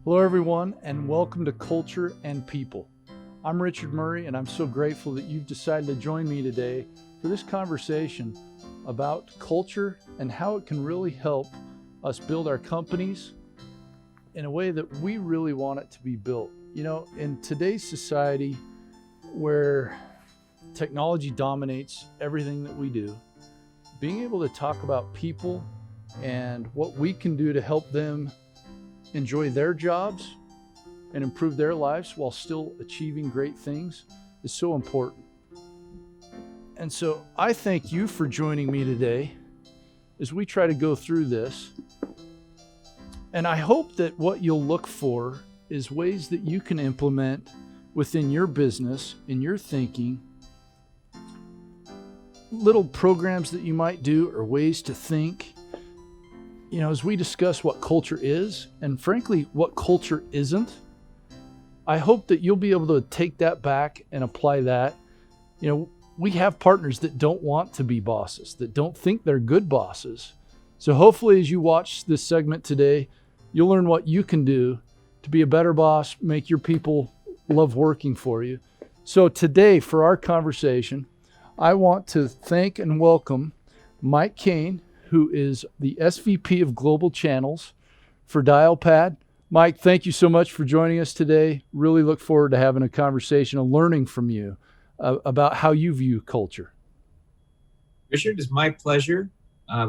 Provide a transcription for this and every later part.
Hello, everyone, and welcome to Culture and People. I'm Richard Murray, and I'm so grateful that you've decided to join me today for this conversation about culture and how it can really help us build our companies in a way that we really want it to be built. You know, in today's society where technology dominates everything that we do, being able to talk about people and what we can do to help them enjoy their jobs and improve their lives while still achieving great things is so important. And so I thank you for joining me today as we try to go through this. And I hope that what you'll look for is ways that you can implement within your business, in your thinking, little programs that you might do or ways to think. You know, as we discuss what culture is and frankly, what culture isn't, I hope that you'll be able to take that back and apply that. You know, we have partners that don't want to be bosses, that don't think they're good bosses. So hopefully as you watch this segment today, you'll learn what you can do to be a better boss, make your people love working for you. So today for our conversation, I want to thank and welcome Mike Kane, who is the SVP of Global Channels for DialPad. Mike, thank you so much for joining us today. Really look forward to having a conversation and learning from you about how you view culture. Richard, it's my pleasure.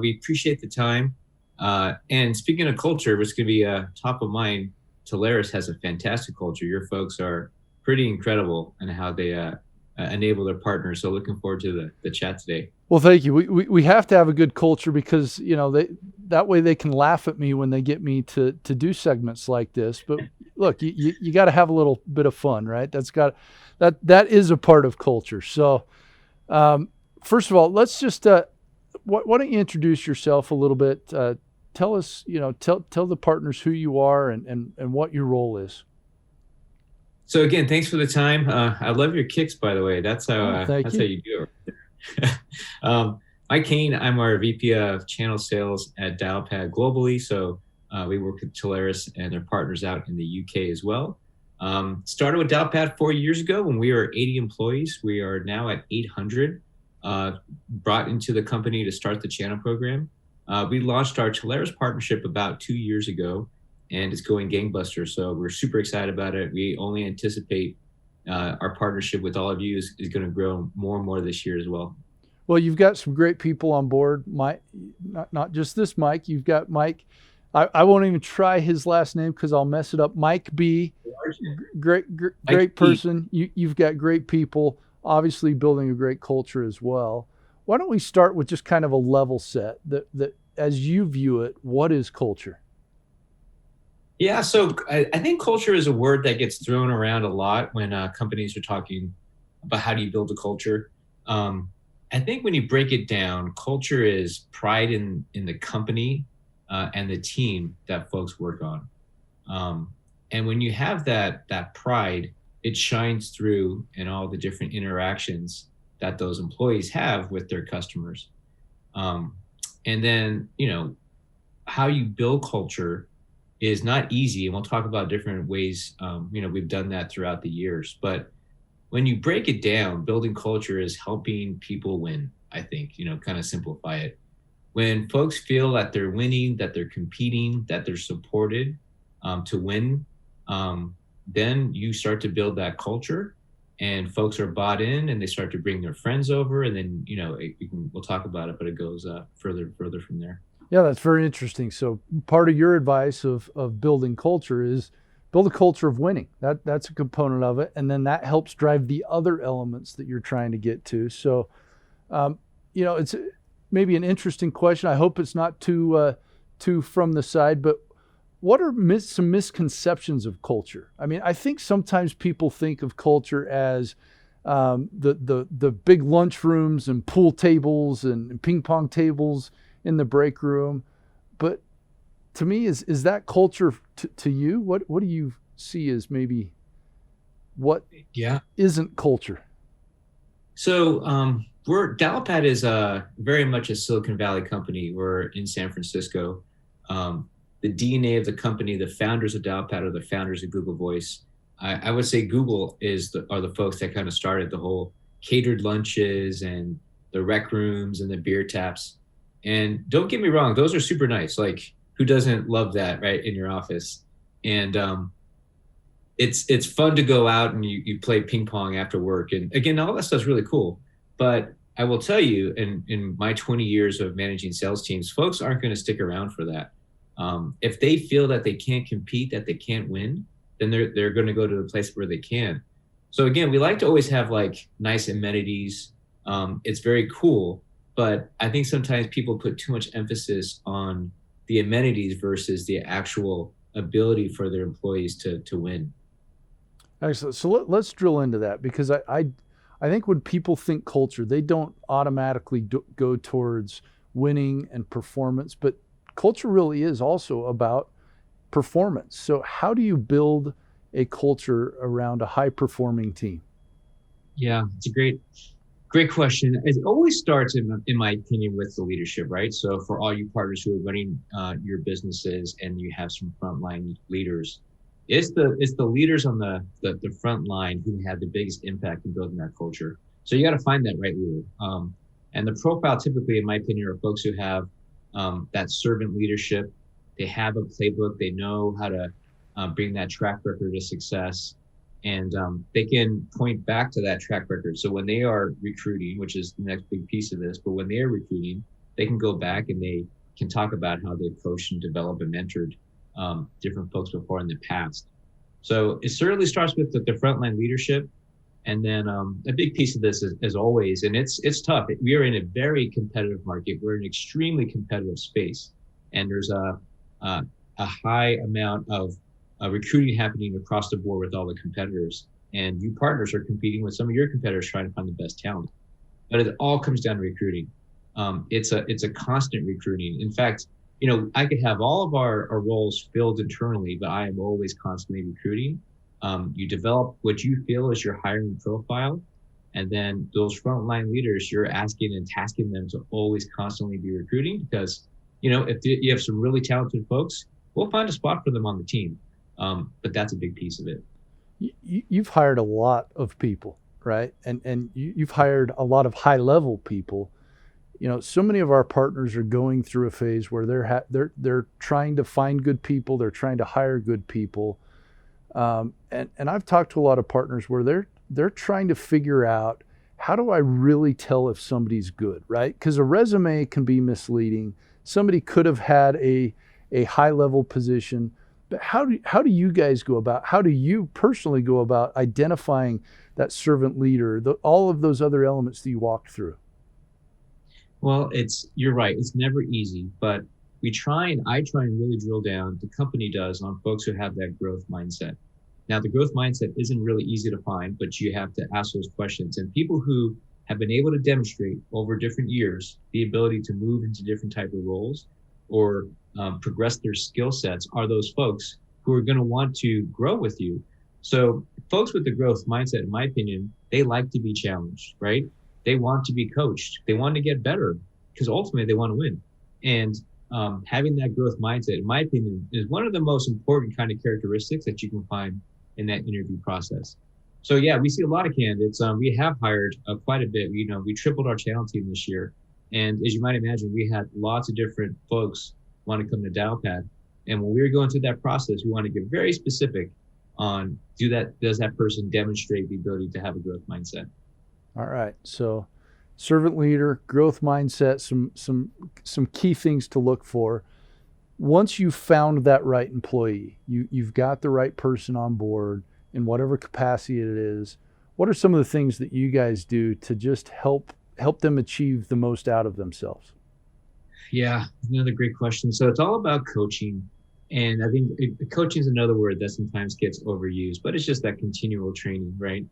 We appreciate the time. And speaking of culture, which is going to be top of mind, Telarus has a fantastic culture. Your folks are pretty incredible in how they enable their partners. So looking forward to the chat today. Well, thank you. We have to have a good culture because, you know, that way they can laugh at me when they get me to do segments like this. But look, you got to have a little bit of fun, right? That is a part of culture. So first of all, let's just why don't you introduce yourself a little bit? Tell us, you know, tell the partners who you are and what your role is. So again, thanks for the time. I love your kicks, by the way. That's how how you do it. Mike Kane, I'm our VP of Channel Sales at DialPad globally. So we work with Telarus and their partners out in the UK as well. Started with DialPad 4 years ago when we were 80 employees. We are now at 800, brought into the company to start the channel program. We launched our Telarus partnership about 2 years ago, and it's going gangbusters. So we're super excited about it. We only anticipate our partnership with all of you is going to grow more and more this year as well. Well, you've got some great people on board. Mike, not just this Mike. You've got Mike. I won't even try his last name because I'll mess it up. Mike B. Great person. You've got great people. Obviously, building a great culture as well. Why don't we start with just kind of a level set that as you view it, what is culture? Yeah, so I think culture is a word that gets thrown around a lot when companies are talking about how do you build a culture. I think when you break it down, culture is pride in the company and the team that folks work on. And when you have that pride, it shines through in all the different interactions that those employees have with their customers. And then, you know, how you build culture is not easy, and we'll talk about different ways. You know, we've done that throughout the years, but when you break it down, building culture is helping people win. I think, you know, kind of simplify it. When folks feel that they're winning, that they're competing, that they're supported to win, then you start to build that culture, and folks are bought in, and they start to bring their friends over, and then, you know, we'll talk about it, but it goes further from there. Yeah, that's very interesting. So part of your advice of building culture is build a culture of winning. That's a component of it. And then that helps drive the other elements that you're trying to get to. So, you know, it's maybe an interesting question. I hope it's not too from the side, but what are some misconceptions of culture? I mean, I think sometimes people think of culture as the big lunch rooms and pool tables and ping pong tables in the break room. But to me, is that culture to you? What do you see as maybe what isn't culture? So DialPad is very much a Silicon Valley company. We're in San Francisco. the DNA of the company, the founders of DialPad are the founders of Google Voice. I would say Google are the folks that kind of started the whole catered lunches and the rec rooms and the beer taps. And don't get me wrong, those are super nice. Like, who doesn't love that, right, in your office? And it's fun to go out and you play ping pong after work. And again, all that stuff's really cool. But I will tell you, in my 20 years of managing sales teams, folks aren't going to stick around for that. If they feel that they can't compete, that they can't win, then they're going to go to the place where they can. So again, we like to always have like nice amenities. It's very cool, but I think sometimes people put too much emphasis on the amenities versus the actual ability for their employees to win. Excellent. So let's drill into that, because I think when people think culture, they don't automatically go towards winning and performance, but culture really is also about performance. So how do you build a culture around a high performing team? Yeah, it's a great question. It always starts, in my opinion, with the leadership, right? So for all you partners who are running your businesses and you have some frontline leaders, it's the leaders on the front line who have the biggest impact in building that culture. So you got to find that right leader. And the profile, typically, in my opinion, are folks who have that servant leadership. They have a playbook. They know how to bring that track record of success. And they can point back to that track record. So when they are recruiting, which is the next big piece of this, but when they are recruiting, they can go back and they can talk about how they've coached and developed and mentored different folks before in the past. So it certainly starts with the frontline leadership. And then a big piece of this is, as always, and it's tough. We are in a very competitive market. We're in an extremely competitive space. And there's a high amount of recruiting happening across the board with all the competitors, and you partners are competing with some of your competitors trying to find the best talent. But it all comes down to recruiting. It's a constant recruiting. In fact, I could have all of our roles filled internally, but I am always constantly recruiting. You develop what you feel is your hiring profile, and then those frontline leaders, you're asking and tasking them to always constantly be recruiting, because if you have some really talented folks, we'll find a spot for them on the team. But that's a big piece of it. You've hired a lot of people, right? And you've hired a lot of high level people. So many of our partners are going through a phase where they're trying to find good people. They're trying to hire good people. And I've talked to a lot of partners where they're trying to figure out, how do I really tell if somebody's good, right? Because a resume can be misleading. Somebody could have had a high level position. But how do you guys go about, how do you personally go about identifying that servant leader, all of those other elements that you walked through? Well, you're right. It's never easy, but I try and really drill down, the company does, on folks who have that growth mindset. Now, the growth mindset isn't really easy to find, but you have to ask those questions. And people who have been able to demonstrate over different years the ability to move into different type of roles or progress their skill sets are those folks who are going to want to grow with you. So folks with the growth mindset, in my opinion, they like to be challenged, right? They want to be coached. They want to get better because ultimately they want to win. And having that growth mindset, in my opinion, is one of the most important kind of characteristics that you can find in that interview process. So yeah, we see a lot of candidates. We have hired quite a bit. We tripled our talent team this year. And as you might imagine, we had lots of different folks want to come to DialPad. And when we were going through that process, we want to get very specific on, does that person demonstrate the ability to have a growth mindset? All right. So servant leader, growth mindset, some key things to look for. Once you've found that right employee, you've got the right person on board in whatever capacity it is, what are some of the things that you guys do to just help them achieve the most out of themselves? Yeah, another great question. So it's all about coaching. And I think coaching is another word that sometimes gets overused, but it's just that continual training, right?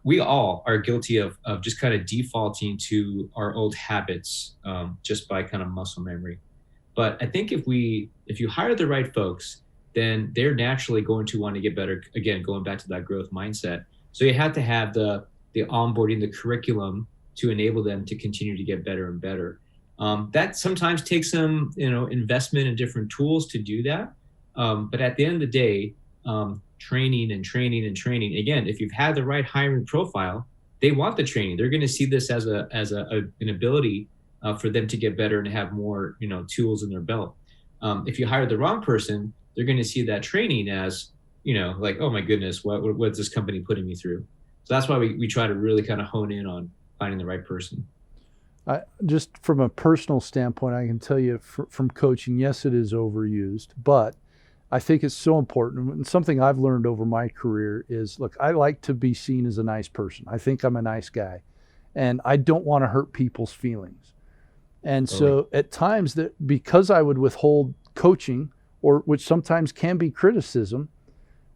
We all are guilty of just kind of defaulting to our old habits just by kind of muscle memory. But I think if you hire the right folks, then they're naturally going to want to get better. Again, going back to that growth mindset. So you have to have the onboarding, the curriculum to enable them to continue to get better and better. That sometimes takes some, investment in different tools to do that. But at the end of the day, training and training and training. Again, if you've had the right hiring profile, they want the training. They're going to see this as an ability for them to get better and have more, tools in their belt. If you hire the wrong person, they're going to see that training as, like, oh my goodness, what's this company putting me through? So that's why we try to really kind of hone in on finding the right person. Just from a personal standpoint, I can tell you from coaching, yes, it is overused, but I think it's so important. And something I've learned over my career is, look, I like to be seen as a nice person. I think I'm a nice guy, and I don't want to hurt people's feelings. And so at times, that because I would withhold coaching, or which sometimes can be criticism,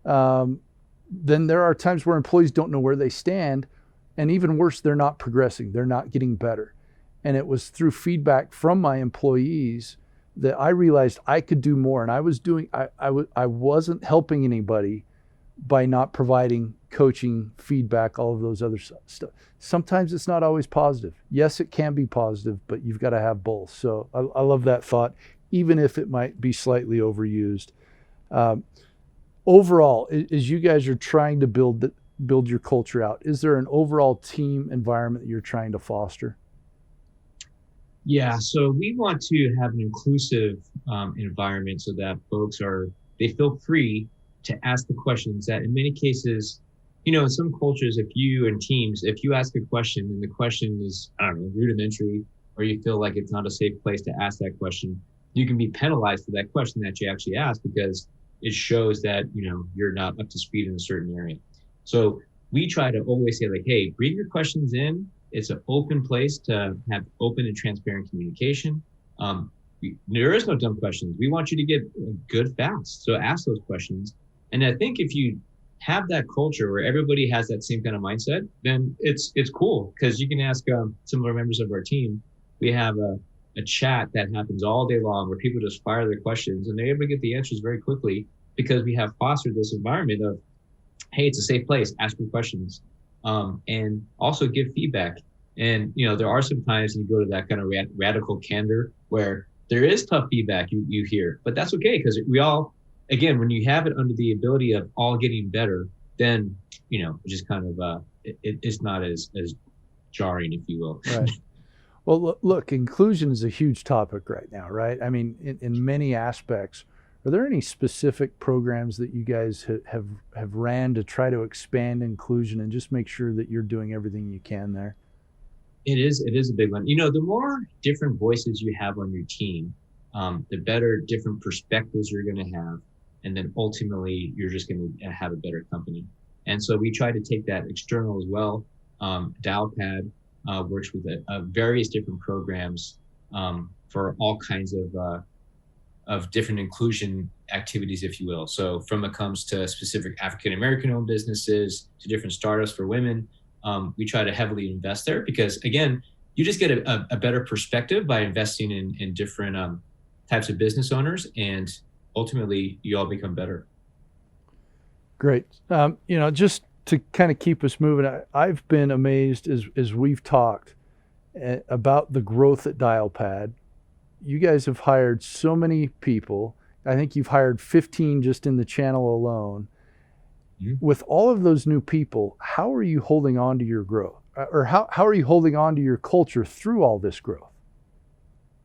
then there are times where employees don't know where they stand, and even worse, they're not progressing, they're not getting better. And it was through feedback from my employees that I realized I could do more. And I wasn't helping anybody by not providing coaching, feedback, all of those other stuff. Sometimes it's not always positive. Yes, it can be positive, but you've got to have both. So I love that thought, even if it might be slightly overused. Overall, as you guys are trying to build your culture out, is there an overall team environment that you're trying to foster? Yeah, so we want to have an inclusive environment so that they feel free to ask the questions that in many cases, in some cultures, if you ask a question and the question is, I don't know, rudimentary, or you feel like it's not a safe place to ask that question, you can be penalized for that question that you actually asked because it shows that, you're not up to speed in a certain area. So we try to always say, like, hey, bring your questions in. It's an open place to have open and transparent communication. There is no dumb questions. We want you to get good fast. So ask those questions. And I think if you have that culture where everybody has that same kind of mindset, then it's cool because you can ask similar members of our team. We have a chat that happens all day long where people just fire their questions and they're able to get the answers very quickly because we have fostered this environment of, hey, it's a safe place, ask your questions. And also give feedback. And, there are some times you go to that kind of radical candor where there is tough feedback you hear, but that's okay. Because we all, again, when you have it under the ability of all getting better, then, just kind of, it's not as jarring, if you will. Right. Well, look, inclusion is a huge topic right now, right? I mean, in many aspects. Are there any specific programs that you guys have ran to try to expand inclusion and just make sure that you're doing everything you can there? It is a big one. The more different voices you have on your team, the better different perspectives you're going to have. And then ultimately, you're just going to have a better company. And so we try to take that external as well. DialPad works with various different programs for all kinds of different inclusion activities, if you will. So from it comes to specific African-American owned businesses to different startups for women, we try to heavily invest there because, again, you just get a better perspective by investing in different types of business owners, and ultimately you all become better. Great. Just to kind of keep us moving, I've been amazed as we've talked about the growth at DialPad. You guys have hired so many people. I think you've hired 15 just in the channel alone. Mm-hmm. With all of those new people, how are you holding on to your growth? Or how are you holding on to your culture through all this growth?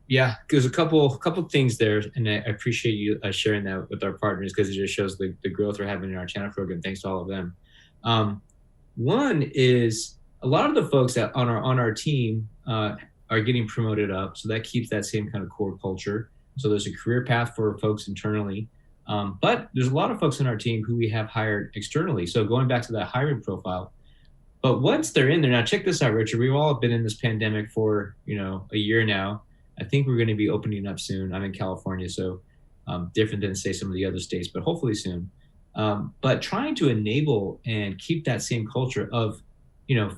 Yeah, there's a couple things there, and I appreciate you sharing that with our partners because it just shows the growth we're having in our channel program. Thanks to all of them. One is a lot of the folks that on our team are getting promoted up. So that keeps that same kind of core culture. So there's a career path for folks internally. But there's a lot of folks on our team who we have hired externally. So going back to that hiring profile. But once they're in there, now check this out, Richard. We've all been in this pandemic for, a year now. I think we're going to be opening up soon. I'm in California, so different than, say, some of the other states, but hopefully soon. But trying to enable and keep that same culture of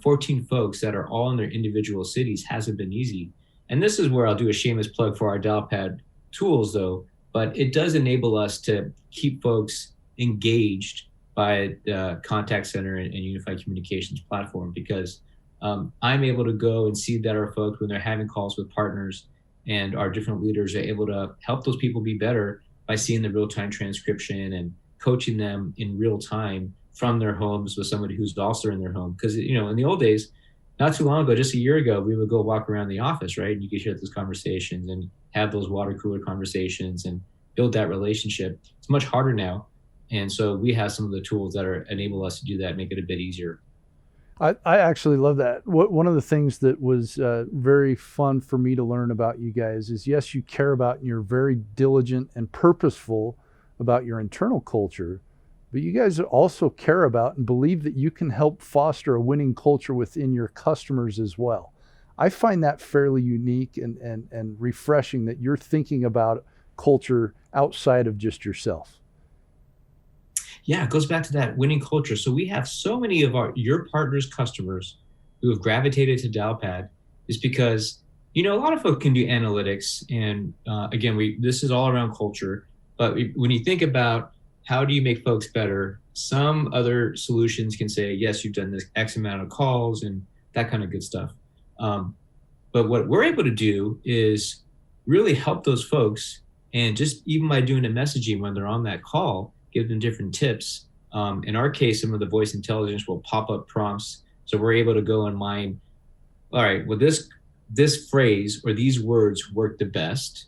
14 folks that are all in their individual cities hasn't been easy. And this is where I'll do a shameless plug for our DialPad tools, though. But it does enable us to keep folks engaged by the contact center and unified communications platform because I'm able to go and see that our folks, when they're having calls with partners, and our different leaders are able to help those people be better by seeing the real-time transcription and coaching them in real time from their homes with somebody who's also in their home. Because, in the old days, not too long ago, just a year ago, we would go walk around the office, right? And you could hear those conversations and have those water cooler conversations and build that relationship. It's much harder now. And so we have some of the tools that enable us to do that, make it a bit easier. I actually love that. One of the things that was very fun for me to learn about you guys is, yes, you care about and you're very diligent and purposeful about your internal culture, but you guys also care about and believe that you can help foster a winning culture within your customers as well. I find that fairly unique and refreshing that you're thinking about culture outside of just yourself. Yeah, it goes back to that winning culture. So we have so many of your partners' customers who have gravitated to DialPad is because, a lot of folks can do analytics. And again, this is all around culture. But when you think about how do you make folks better, some other solutions can say, yes, you've done this X amount of calls and that kind of good stuff. But what we're able to do is really help those folks. And just even by doing the messaging when they're on that call, give them different tips. In our case, some of the voice intelligence will pop up prompts. So we're able to go and mine, all right, well, this phrase or these words work the best.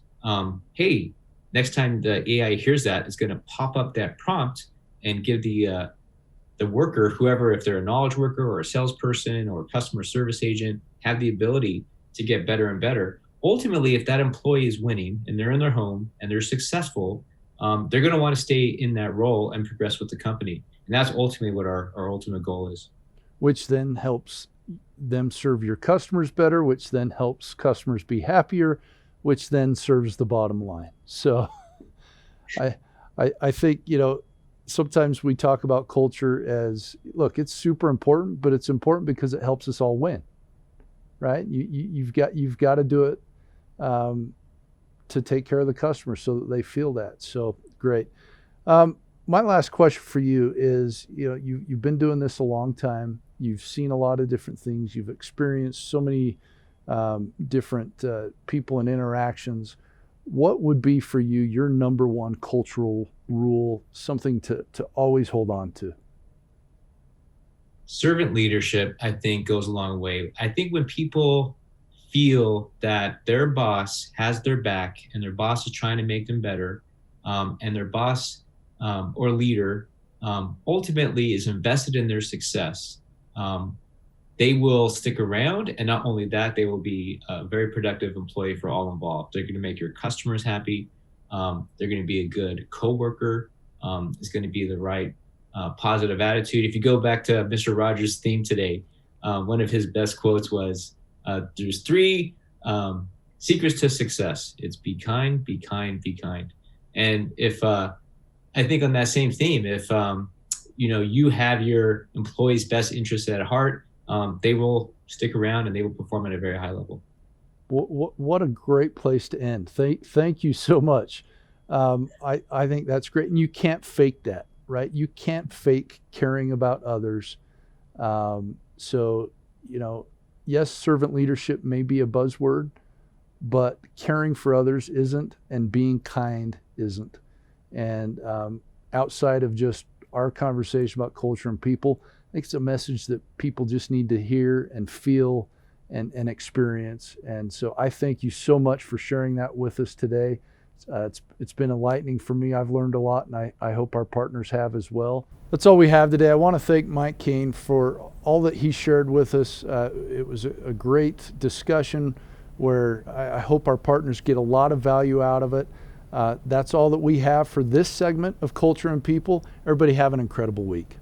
Hey, next time the AI hears that, it's going to pop up that prompt and give the worker, whoever, if they're a knowledge worker or a salesperson or a customer service agent, have the ability to get better and better. Ultimately, if that employee is winning and they're in their home and they're successful, they're going to want to stay in that role and progress with the company. And that's ultimately what our ultimate goal is. Which then helps them serve your customers better, which then helps customers be happier, which then serves the bottom line. So I think, sometimes we talk about culture as, look, it's super important, but it's important because it helps us all win, right? You've got to do it to take care of the customer so that they feel that. So great. My last question for you is, you've been doing this a long time. You've seen a lot of different things. You've experienced so many different people and interactions. What would be for you your number one cultural rule, something to always hold on to? Servant leadership, I think, goes a long way. I think when people feel that their boss has their back and their boss is trying to make them better, and their boss or leader ultimately is invested in their success, they will stick around. And not only that, they will be a very productive employee for all involved. They're going to make your customers happy. They're going to be a good coworker. It's going to be the right positive attitude. If you go back to Mr. Rogers' theme today, one of his best quotes was, there's 3 secrets to success. It's be kind, be kind, be kind. And if I think on that same theme, if you have your employees' best interests at heart, they will stick around and they will perform at a very high level. What a great place to end. Thank you so much. I think that's great. And you can't fake that, right? You can't fake caring about others. So, yes, servant leadership may be a buzzword, but caring for others isn't, and being kind isn't. And outside of just our conversation about culture and people, I think it's a message that people just need to hear and feel and experience. And so I thank you so much for sharing that with us today. It's been enlightening for me. I've learned a lot, and I hope our partners have as well. That's all we have today. I want to thank Mike Kane for all that he shared with us. It was a great discussion where I hope our partners get a lot of value out of it. That's all that we have for this segment of Culture and People. Everybody have an incredible week.